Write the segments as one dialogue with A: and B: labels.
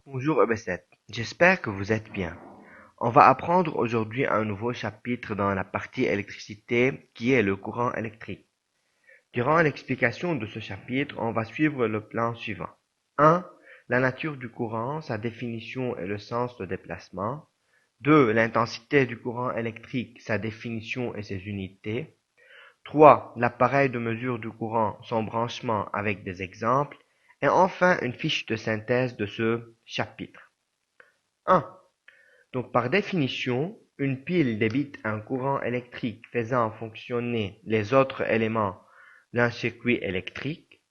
A: Bonjour EB7, j'espère que vous êtes bien. On va apprendre aujourd'hui un nouveau chapitre dans la partie électricité qui est le courant électrique. Durant l'explication de ce chapitre, on va suivre le plan suivant. 1. La nature du courant, sa définition et le sens de déplacement. 2. L'intensité du courant électrique, sa définition et ses unités. 3. L'appareil de mesure du courant, son branchement avec des exemples. Et enfin, une fiche de synthèse de ce chapitre. 1. Donc par définition, une pile débite un courant électrique faisant fonctionner les autres éléments d'un circuit électrique.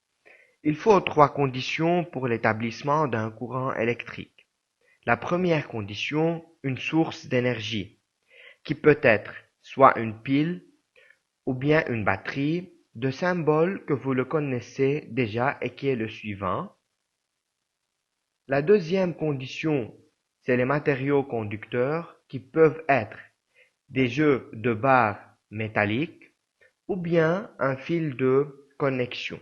A: Il faut trois conditions pour l'établissement d'un courant électrique. La première condition, une source d'énergie, qui peut être soit une pile ou bien une batterie, de symbole que vous le connaissez déjà et qui est le suivant. La deuxième condition, c'est les matériaux conducteurs qui peuvent être des jeux de barres métalliques ou bien un fil de connexion.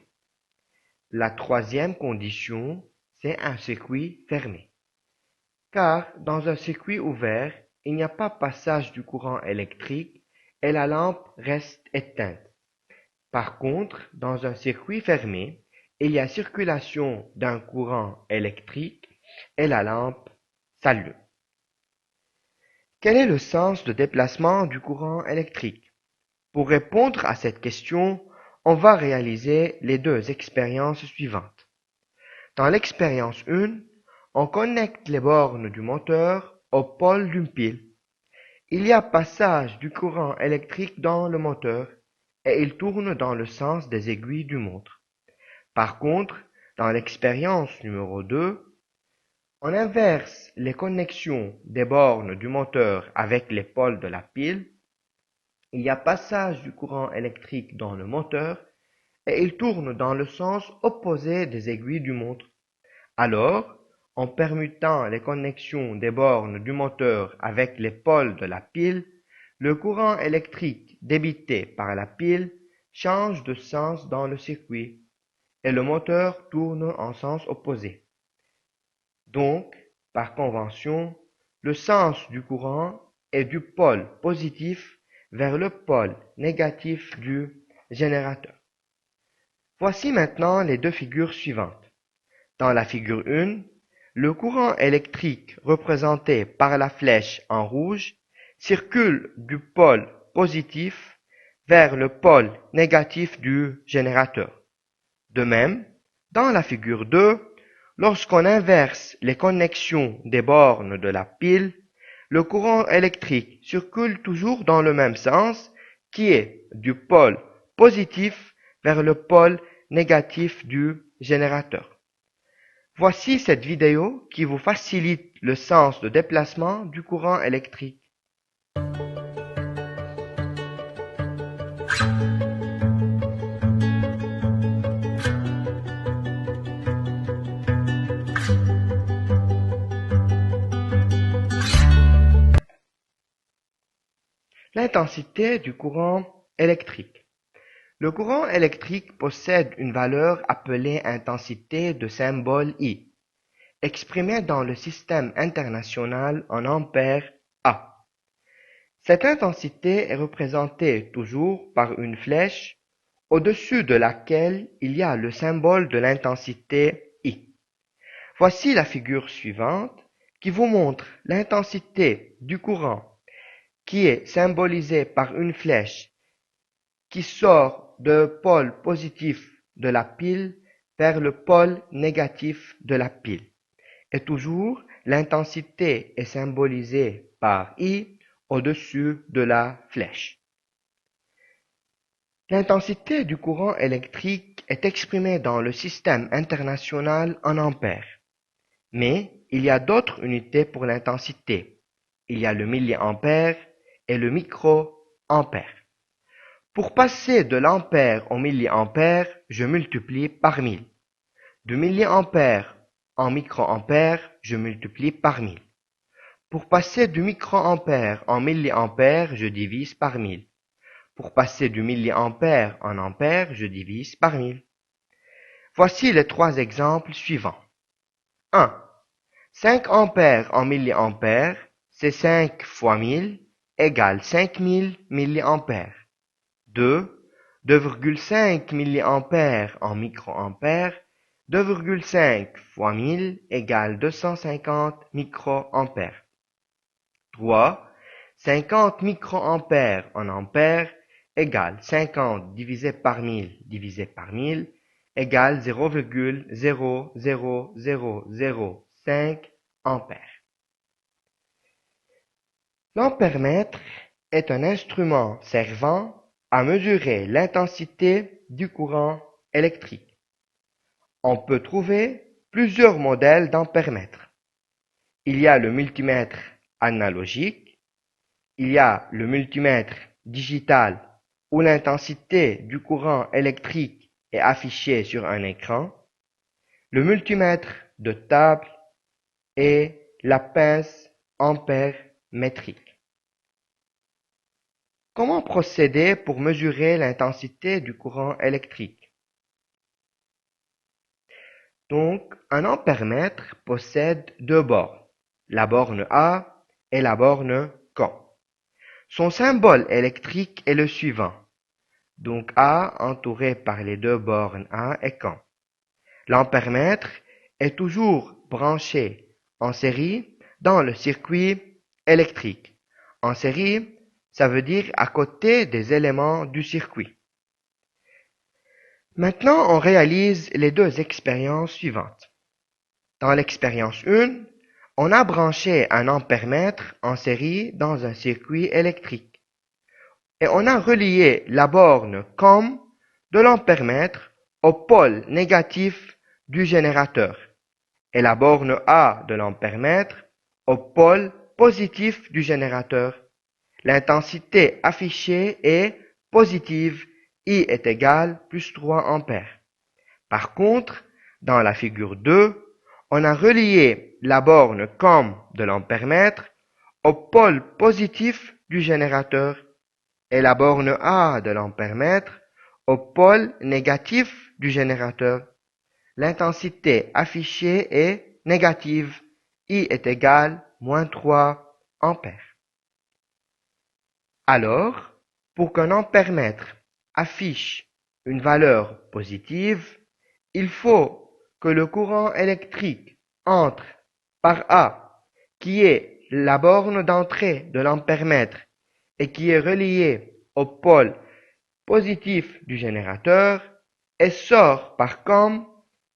A: La troisième condition, c'est un circuit fermé. Car dans un circuit ouvert, il n'y a pas passage du courant électrique et la lampe reste éteinte. Par contre, dans un circuit fermé, il y a circulation d'un courant électrique et la lampe s'allume. Quel est le sens de déplacement du courant électrique? Pour répondre à cette question, on va réaliser les deux expériences suivantes. Dans l'expérience 1, on connecte les bornes du moteur au pôle d'une pile. Il y a passage du courant électrique dans le moteur et il tourne dans le sens des aiguilles du montre. Par contre, dans l'expérience numéro 2, on inverse les connexions des bornes du moteur avec les pôles de la pile. Il y a passage du courant électrique dans le moteur et il tourne dans le sens opposé des aiguilles du montre. Alors, en permutant les connexions des bornes du moteur avec les pôles de la pile, le courant électrique débité par la pile change de sens dans le circuit et le moteur tourne en sens opposé. Donc, par convention, le sens du courant est du pôle positif vers le pôle négatif du générateur. Voici maintenant les deux figures suivantes. Dans la figure 1, le courant électrique représenté par la flèche en rouge circule du pôle positif vers le pôle négatif du générateur. De même, dans la figure 2, lorsqu'on inverse les connexions des bornes de la pile, le courant électrique circule toujours dans le même sens, qui est du pôle positif vers le pôle négatif du générateur. Voici cette vidéo qui vous facilite le sens de déplacement du courant électrique. L'intensité du courant électrique. Le courant électrique possède une valeur appelée intensité de symbole I, exprimée dans le système international en ampères A. Cette intensité est représentée toujours par une flèche au-dessus de laquelle il y a le symbole de l'intensité I. Voici la figure suivante qui vous montre l'intensité du courant qui est symbolisée par une flèche qui sort du pôle positif de la pile vers le pôle négatif de la pile. Et toujours, l'intensité est symbolisée par I au-dessus de la flèche. L'intensité du courant électrique est exprimée dans le système international en ampères. Mais il y a d'autres unités pour l'intensité. Il y a le milliampère et le microampère. Pour passer de l'ampère au milliampère, je multiplie par 1000. De milliampère en microampère, je multiplie par 1000. Pour passer du microampère en milliampère, je divise par 1000. Pour passer du milliampère en ampère, je divise par 1000. Voici les trois exemples suivants. 1. 5 ampères en milliampères, c'est 5 fois 1000 égale 5000 milliampères. 2, 2,5 milliampères en microampères, 2,5 fois 1000 égale 250 microampères. 3, 50 microampères en ampères égale 50 divisé par 1000 divisé par 1000 égale 0,00005 ampères. L'ampèremètre est un instrument servant à mesurer l'intensité du courant électrique. On peut trouver plusieurs modèles d'ampèremètre. Il y a le multimètre analogique, il y a le multimètre digital où l'intensité du courant électrique est affichée sur un écran, le multimètre de table et la pince ampère-métrique. Comment procéder pour mesurer l'intensité du courant électrique? Donc, un ampèremètre possède deux bornes, la borne A et la borne C. Son symbole électrique est le suivant. Donc A entouré par les deux bornes A et C. L'ampèremètre est toujours branché en série dans le circuit électrique. En série, ça veut dire à côté des éléments du circuit. Maintenant, on réalise les deux expériences suivantes. Dans l'expérience 1, on a branché un ampèremètre en série dans un circuit électrique. Et on a relié la borne COM de l'ampèremètre au pôle négatif du générateur et la borne A de l'ampèremètre au pôle positif du générateur. L'intensité affichée est positive, I est égal plus 3 ampères. Par contre, dans la figure 2, on a relié la borne COM de l'ampèremètre au pôle positif du générateur et la borne A de l'ampèremètre au pôle négatif du générateur. L'intensité affichée est négative, I est égal moins 3 ampères. Alors, pour qu'un ampèremètre affiche une valeur positive, il faut que le courant électrique entre par A, qui est la borne d'entrée de l'ampèremètre et qui est reliée au pôle positif du générateur, et sort par COM,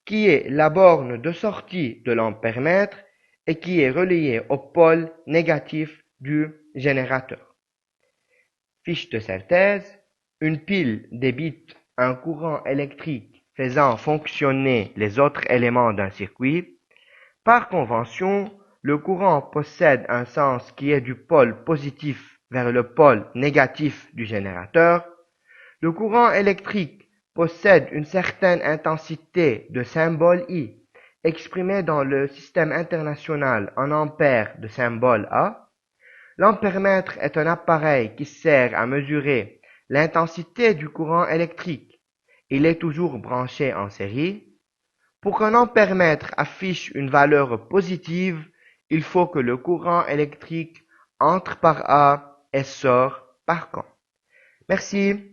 A: qui est la borne de sortie de l'ampèremètre et qui est reliée au pôle négatif du générateur. Fiche de synthèse, une pile débite un courant électrique faisant fonctionner les autres éléments d'un circuit. Par convention, le courant possède un sens qui est du pôle positif vers le pôle négatif du générateur. Le courant électrique possède une certaine intensité de symbole I, exprimée dans le système international en ampères de symbole A. L'ampèremètre est un appareil qui sert à mesurer l'intensité du courant électrique. Il est toujours branché en série. Pour qu'un ampèremètre affiche une valeur positive, il faut que le courant électrique entre par A et sort par C. Merci.